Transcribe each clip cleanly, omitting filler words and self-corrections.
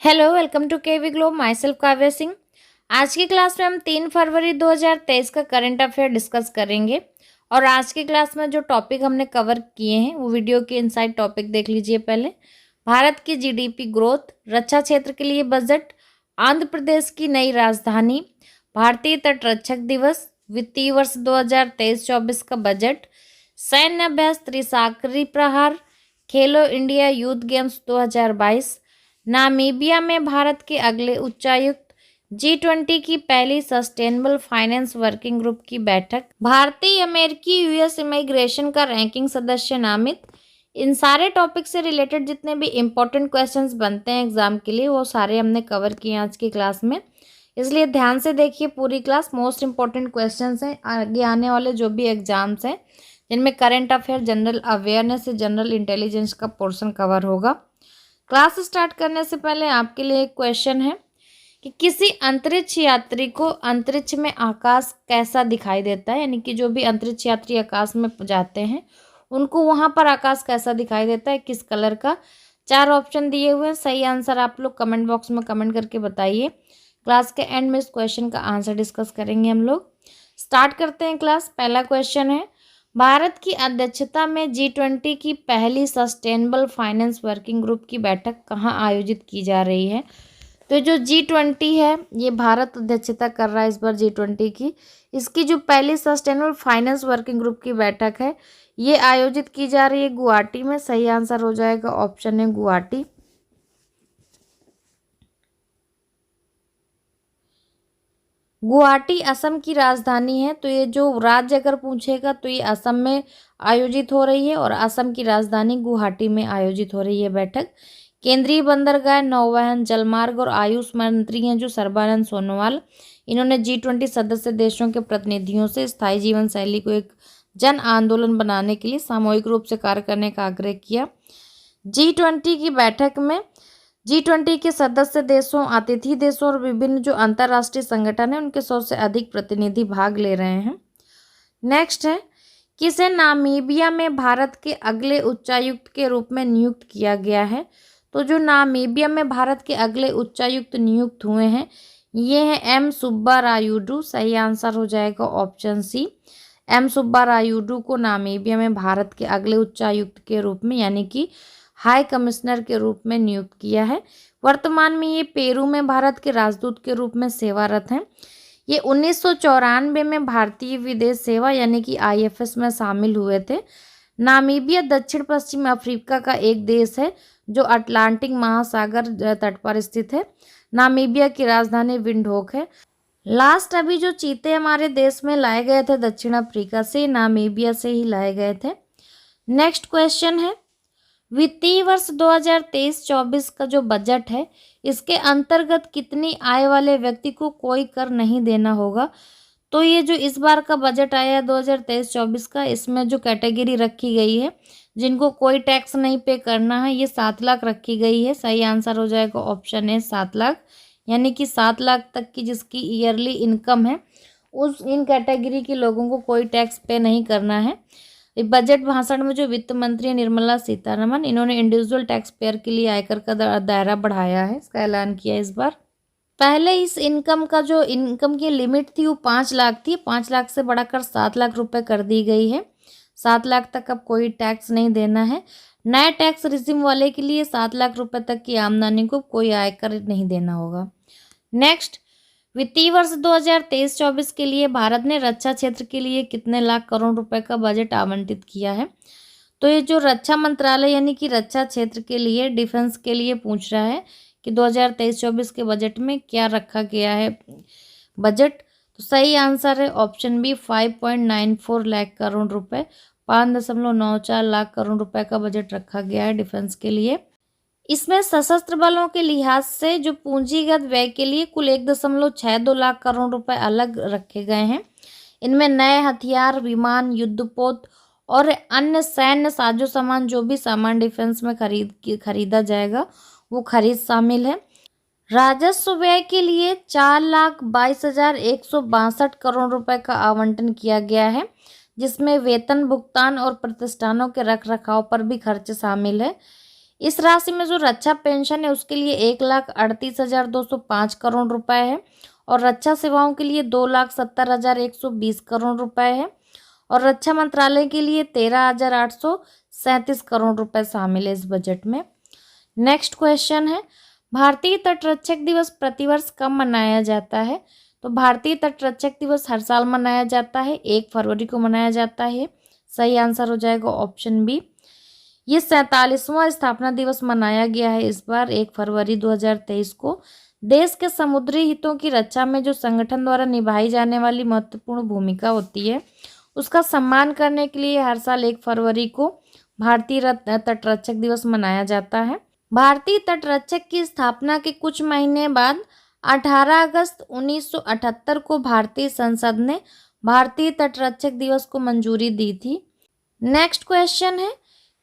Hello, welcome to KV globe. My self Kavya Singh. आज की class में हम 3 फरवरी 2023 का करंट अफेयर डिस्कस करेंगे। और आज की क्लास में जो टॉपिक हमने कवर किए हैं वो वीडियो के इनसाइड टॉपिक देख लीजिए। पहले भारत की जीडीपी ग्रोथ, रक्षा क्षेत्र के लिए बजट, आंध्र प्रदेश की नई राजधानी, भारतीय तटरक्षक दिवस, वित्तीय वर्ष 2023-24 का बजट, सैन्य अभ्यास त्रिशाकरी प्रहार, खेलो इंडिया यूथ गेम्स 2022, नामीबिया में भारत के अगले उच्चायुक्त, G20 की पहली सस्टेनेबल फाइनेंस वर्किंग ग्रुप की बैठक, भारतीय अमेरिकी यूएस इमिग्रेशन का रैंकिंग सदस्य नामित। इन सारे टॉपिक से रिलेटेड जितने भी इम्पोर्टेंट क्वेश्चंस बनते हैं एग्जाम के लिए वो सारे हमने कवर किए आज की क्लास में, इसलिए ध्यान से देखिए पूरी क्लास। मोस्ट इम्पोर्टेंट क्वेश्चंस हैं आगे आने वाले जो भी एग्जाम्स हैं जिनमें करंट अफेयर, जनरल अवेयरनेस से जनरल इंटेलिजेंस का पोर्शन कवर होगा। क्लास स्टार्ट करने से पहले आपके लिए एक क्वेश्चन है कि किसी अंतरिक्ष यात्री को अंतरिक्ष में आकाश कैसा दिखाई देता है, यानी कि जो भी अंतरिक्ष यात्री आकाश में जाते हैं उनको वहां पर आकाश कैसा दिखाई देता है, किस कलर का। 4 ऑप्शन दिए हुए हैं, सही आंसर आप लोग कमेंट बॉक्स में कमेंट करके बताइए। क्लास के एंड में इस क्वेश्चन का आंसर डिस्कस करेंगे हम लोग। स्टार्ट करते हैं क्लास। पहला क्वेश्चन है, भारत की अध्यक्षता में G20 की पहली सस्टेनेबल फाइनेंस वर्किंग ग्रुप की बैठक कहाँ आयोजित की जा रही है। तो जो G20 है ये भारत अध्यक्षता कर रहा है इस बार G20 की। इसकी जो पहली सस्टेनेबल फाइनेंस वर्किंग ग्रुप की बैठक है ये आयोजित की जा रही है गुवाहाटी में। सही आंसर हो जाएगा ऑप्शन है गुवाहाटी। गुवाहाटी असम की राजधानी है, तो ये जो राज्य अगर पूछेगा तो ये असम में आयोजित हो रही है और असम की राजधानी गुवाहाटी में आयोजित हो रही है बैठक। केंद्रीय बंदरगाह, नौवहन, जलमार्ग और आयुष मंत्री हैं जो सर्बानंद सोनोवाल। इन्होंने G20 सदस्य देशों के प्रतिनिधियों से स्थायी जीवन शैली को एक जन आंदोलन बनाने के लिए सामूहिक रूप से कार्य करने का आग्रह किया। G20 की बैठक में G20 के सदस्य देशों, अतिथि देशों और विभिन्न जो अंतर्राष्ट्रीय संगठन है उनके 100 से अधिक प्रतिनिधि भाग ले रहे हैं। नेक्स्ट है, किसे नामीबिया में भारत के अगले उच्चायुक्त के रूप में नियुक्त किया गया है। तो जो नामीबिया में भारत के अगले उच्चायुक्त नियुक्त हुए हैं ये हैं M सुब्बारायुडू। सही आंसर हो जाएगा ऑप्शन सी। M सुब्बारायुडू को नामीबिया में भारत के अगले उच्चायुक्त के रूप में यानी कि हाई कमिश्नर के रूप में नियुक्त किया है। वर्तमान में ये पेरू में भारत के राजदूत के रूप में सेवारत हैं। ये 1994 में भारतीय विदेश सेवा यानी कि IFS में शामिल हुए थे। नामीबिया दक्षिण पश्चिम अफ्रीका का एक देश है जो अटलांटिक महासागर तट पर स्थित है। नामीबिया की राजधानी विंडहोक है। लास्ट अभी जो चीते हमारे देश में लाए गए थे दक्षिण अफ्रीका से, नामीबिया से ही लाए गए थे। नेक्स्ट क्वेश्चन है, वित्तीय वर्ष 2023-24 का जो बजट है इसके अंतर्गत कितनी आय वाले व्यक्ति को कोई कर नहीं देना होगा। तो ये जो इस बार का बजट आया है 2023-24 का, इसमें जो कैटेगरी रखी गई है जिनको कोई टैक्स नहीं पे करना है ये 7 लाख रखी गई है। सही आंसर हो जाएगा ऑप्शन है 7 लाख, यानी कि 7 लाख तक की जिसकी ईयरली इनकम है उस इन कैटेगरी के लोगों को कोई टैक्स पे नहीं करना है। बजट भाषण में जो वित्त मंत्री निर्मला सीतारमन, इन्होंने इंडिविजुअल टैक्स पेयर के लिए आयकर का दायरा बढ़ाया है, इसका ऐलान किया इस बार। पहले इस इनकम का जो इनकम की लिमिट थी वो 5 लाख थी, 5 लाख से बढ़ाकर 7 लाख रुपए कर दी गई है। 7 लाख तक अब कोई टैक्स नहीं देना है। नए टैक्स रिजिम वाले के लिए 7 लाख रुपए तक की आमदनी को कोई आयकर नहीं देना होगा। नेक्स्ट, वित्तीय वर्ष 2023-24 के लिए भारत ने रक्षा क्षेत्र के लिए कितने लाख करोड़ रुपए का बजट आवंटित किया है। तो ये जो रक्षा मंत्रालय यानी कि रक्षा क्षेत्र के लिए, डिफेंस के लिए पूछ रहा है कि 2023-24 के बजट में क्या रखा गया है बजट। तो सही आंसर है ऑप्शन बी 5.94 लाख करोड़ रुपए, 5.94 लाख करोड़ रुपए का बजट रखा गया है डिफेंस के लिए। इसमें सशस्त्र बलों के लिहाज से जो पूंजीगत व्यय के लिए कुल 1.62 लाख करोड़ रुपए अलग रखे गए हैं। इनमें नए हथियार, विमान, युद्धपोत और अन्य सैन्य साजो सामान, जो भी सामान डिफेंस में खरीदा जाएगा वो खरीद शामिल है। राजस्व व्यय के लिए 4,22,162 करोड़ रुपए का आवंटन किया गया है, जिसमें वेतन भुगतान और प्रतिष्ठानों के रख रखाव पर भी खर्च शामिल है। इस राशि में जो रक्षा पेंशन है उसके लिए 1,38,205 करोड़ रुपए है और रक्षा सेवाओं के लिए 2,70,120 करोड़ रुपए है और रक्षा मंत्रालय के लिए 13,837 करोड़ रुपए शामिल है इस बजट में। नेक्स्ट क्वेश्चन है, भारतीय तटरक्षक दिवस प्रतिवर्ष कब मनाया जाता है? तो भारतीय तटरक्षक दिवस हर साल मनाया जाता है, 1 फरवरी को मनाया जाता है। सही आंसर हो जाएगा ऑप्शन बी। ये 47वां स्थापना दिवस मनाया गया है इस बार 1 फरवरी 2023 को। देश के समुद्री हितों की रक्षा में जो संगठन द्वारा निभाई जाने वाली महत्वपूर्ण भूमिका होती है उसका सम्मान करने के लिए हर साल 1 फरवरी को भारतीय तटरक्षक दिवस मनाया जाता है। भारतीय तटरक्षक की स्थापना के कुछ महीने बाद 18 अगस्त 1978 को भारतीय संसद ने भारतीय तटरक्षक दिवस को मंजूरी दी थी। नेक्स्ट क्वेश्चन है,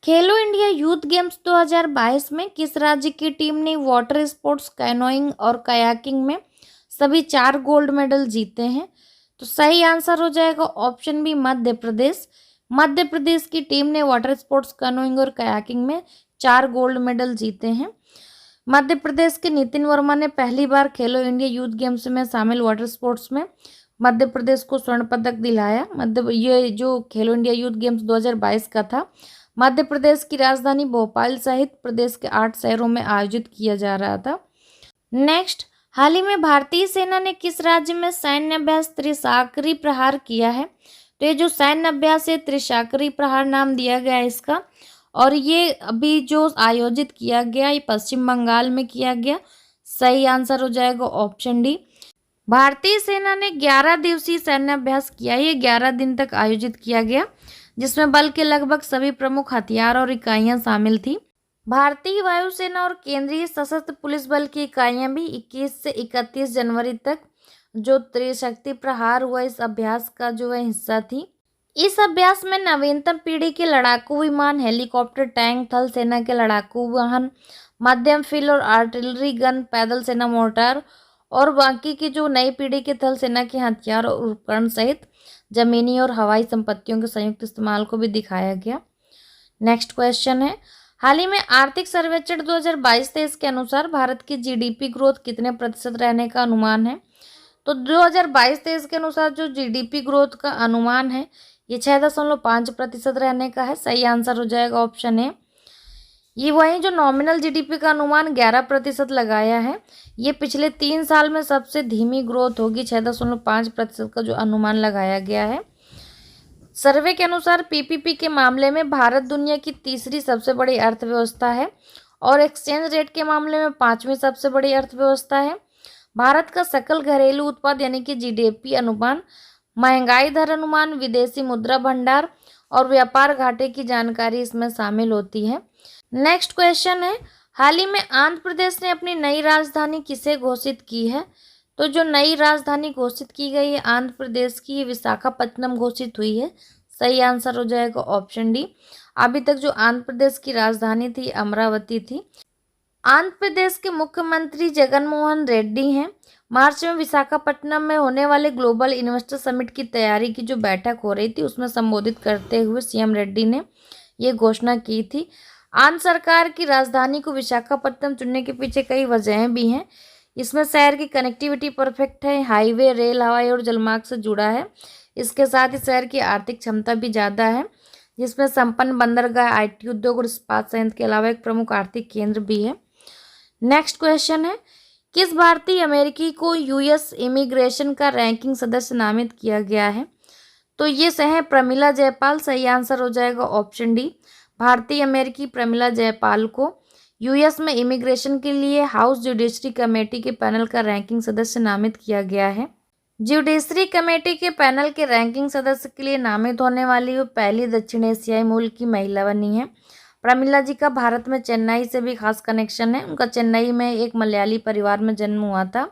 खेलो इंडिया यूथ गेम्स 2022 में किस राज्य की टीम ने वाटर स्पोर्ट्स, कैनोइंग और कयाकिंग में सभी 4 गोल्ड मेडल जीते हैं? तो सही आंसर हो जाएगा ऑप्शन बी, मध्य प्रदेश। मध्य प्रदेश की टीम ने वाटर स्पोर्ट्स, कैनोइंग और कयाकिंग में 4 गोल्ड मेडल जीते हैं। मध्य प्रदेश के नितिन वर्मा ने पहली बार खेलो इंडिया यूथ गेम्स में शामिल वाटर स्पोर्ट्स में मध्य प्रदेश को स्वर्ण पदक दिलाया। ये जो खेलो इंडिया यूथ गेम्स 2022 का था मध्य प्रदेश की राजधानी भोपाल सहित प्रदेश के 8 शहरों में आयोजित किया जा रहा था। नेक्स्ट, हाल ही में भारतीय सेना ने किस राज्य में सैन्य अभ्यास त्रिशाकरी प्रहार किया है? तो ये जो सैन्य अभ्यास है त्रिशाकरी प्रहार नाम दिया गया है इसका, और ये अभी जो आयोजित किया गया ये पश्चिम बंगाल में किया गया। सही आंसर हो जाएगा ऑप्शन डी। भारतीय सेना ने 11 दिवसीय सैन्य अभ्यास किया। ये 11 दिन तक आयोजित किया गया जिसमें बल के लगभग सभी प्रमुख हथियार और इकाइयां शामिल थी। भारतीय वायुसेना और केंद्रीय सशस्त्र पुलिस बल की इकाइयां भी 21 से 31 जनवरी तक जो त्रिशक्ति प्रहार हुआ इस अभ्यास का जो है हिस्सा थी। इस अभ्यास में नवीनतम पीढ़ी के लड़ाकू विमान, हेलीकॉप्टर, टैंक, थल सेना के लड़ाकू वाहन, मध्यम फील्ड और आर्टिलरी गन, पैदल सेना मोर्टार और बाकी की जो नई पीढ़ी के थल सेना के हथियार और उपकरण सहित जमीनी और हवाई संपत्तियों के संयुक्त इस्तेमाल को भी दिखाया गया। नेक्स्ट क्वेश्चन है, हाल ही में आर्थिक सर्वेक्षण 2022-23 के अनुसार भारत की जीडीपी ग्रोथ कितने प्रतिशत रहने का अनुमान है? तो 2022-23 के अनुसार जो जीडीपी ग्रोथ का अनुमान है ये 6.5% रहने का है। सही आंसर हो जाएगा ऑप्शन ए। ये वहीं जो नॉमिनल जीडीपी का अनुमान 11% लगाया है, ये पिछले 3 साल में सबसे धीमी ग्रोथ होगी। 6.5% का जो अनुमान लगाया गया है। सर्वे के अनुसार पीपीपी के मामले में भारत दुनिया की तीसरी सबसे बड़ी अर्थव्यवस्था है और एक्सचेंज रेट के मामले में 5वीं सबसे बड़ी अर्थव्यवस्था है। भारत का सकल घरेलू उत्पाद यानी कि जीडीपी अनुमान, महंगाई दर अनुमान, विदेशी मुद्रा भंडार और व्यापार घाटे की जानकारी इसमें शामिल होती है। नेक्स्ट क्वेश्चन है, हाल ही में आंध्र प्रदेश ने अपनी नई राजधानी किसे घोषित की है? तो जो नई राजधानी घोषित की गई है आंध्र प्रदेश की, ये विशाखापट्टनम घोषित हुई है। सही आंसर हो जाएगा ऑप्शन डी। अभी तक जो आंध्र प्रदेश की राजधानी थी अमरावती थी। आंध्र प्रदेश के मुख्यमंत्री जगनमोहन रेड्डी हैं। मार्च में विशाखापट्टनम में होने वाले ग्लोबल इन्वेस्टर समिट की तैयारी की जो बैठक हो रही थी उसमें संबोधित करते हुए सीएम रेड्डी ने ये घोषणा की थी। आंध्र सरकार की राजधानी को विशाखापट्टनम चुनने के पीछे कई वजहें भी हैं। इसमें शहर की कनेक्टिविटी परफेक्ट है, हाईवे, रेल, हवाई और जलमार्ग से जुड़ा है। इसके साथ ही शहर की आर्थिक क्षमता भी ज़्यादा है जिसमें संपन्न बंदरगाह, आईटी उद्योग और इस्पात संयंत्र के अलावा एक प्रमुख आर्थिक केंद्र भी है। नेक्स्ट क्वेश्चन है, किस भारतीय अमेरिकी को यूएस इमिग्रेशन का रैंकिंग सदस्य नामित किया गया है? तो ये है प्रमिला जयपाल। सही आंसर हो जाएगा ऑप्शन डी। भारतीय अमेरिकी प्रमिला जयपाल को यूएस में इमिग्रेशन के लिए हाउस जुडिशरी कमेटी के पैनल का रैंकिंग सदस्य नामित किया गया है। जुडिशरी कमेटी के पैनल के रैंकिंग सदस्य के लिए नामित होने वाली वो पहली दक्षिण एशियाई मूल की महिला बनी है। प्रमिला जी का भारत में चेन्नई से भी खास कनेक्शन है। उनका चेन्नई में एक मलयाली परिवार में जन्म हुआ था।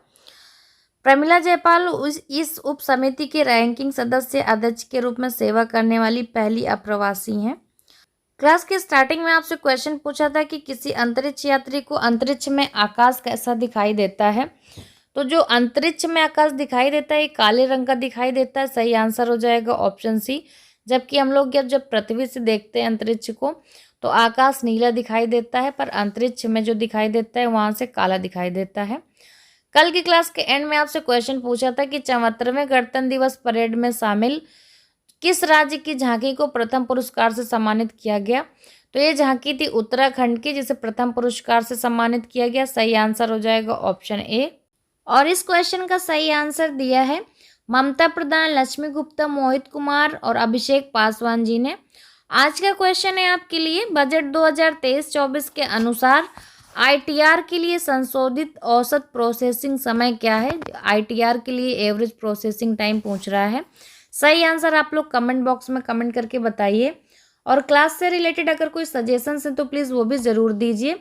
प्रमिला जयपाल इस उप समिति के रैंकिंग सदस्य अध्यक्ष के रूप में सेवा करने वाली पहली अप्रवासी हैं। क्लास के स्टार्टिंग में आपसे क्वेश्चन पूछा था कि किसी अंतरिक्ष यात्री को अंतरिक्ष में आकाश कैसा दिखाई देता है? तो जो अंतरिक्ष में आकाश दिखाई देता है ये काले रंग का दिखाई देता है। सही आंसर हो जाएगा ऑप्शन सी। जबकि हम लोग जब पृथ्वी से देखते हैं अंतरिक्ष को तो आकाश नीला दिखाई देता है, पर अंतरिक्ष में जो दिखाई देता है वहां से काला दिखाई देता है। कल की क्लास के एंड में आपसे क्वेश्चन पूछा था कि 74वें गणतंत्र दिवस परेड में शामिल किस राज्य की झांकी को प्रथम पुरस्कार से सम्मानित किया गया। तो ये झांकी थी उत्तराखंड की, जिसे प्रथम पुरस्कार से सम्मानित किया गया। सही आंसर हो जाएगा ऑप्शन ए। और इस क्वेश्चन का सही आंसर दिया है ममता प्रधान, लक्ष्मी गुप्ता, मोहित कुमार और अभिषेक पासवान जी ने। आज का क्वेश्चन है आपके लिए, बजट 2023-24 के अनुसार आईटीआर के लिए संशोधित औसत प्रोसेसिंग समय क्या है। आईटीआर के लिए एवरेज प्रोसेसिंग टाइम पूछ रहा है। सही आंसर आप लोग कमेंट बॉक्स में कमेंट करके बताइए। और क्लास से रिलेटेड अगर कोई सजेशंस है तो प्लीज़ वो भी ज़रूर दीजिए।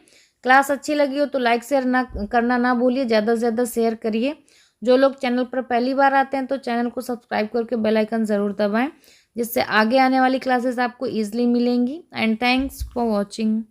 क्लास अच्छी लगी हो तो लाइक शेयर करना ना भूलिए, ज़्यादा से ज़्यादा शेयर करिए। जो लोग चैनल पर पहली बार आते हैं तो चैनल को सब्सक्राइब करके बेल आइकन ज़रूर दबाएं, जिससे आगे आने वाली क्लासेस आपको ईजिली मिलेंगी। And thanks for watching.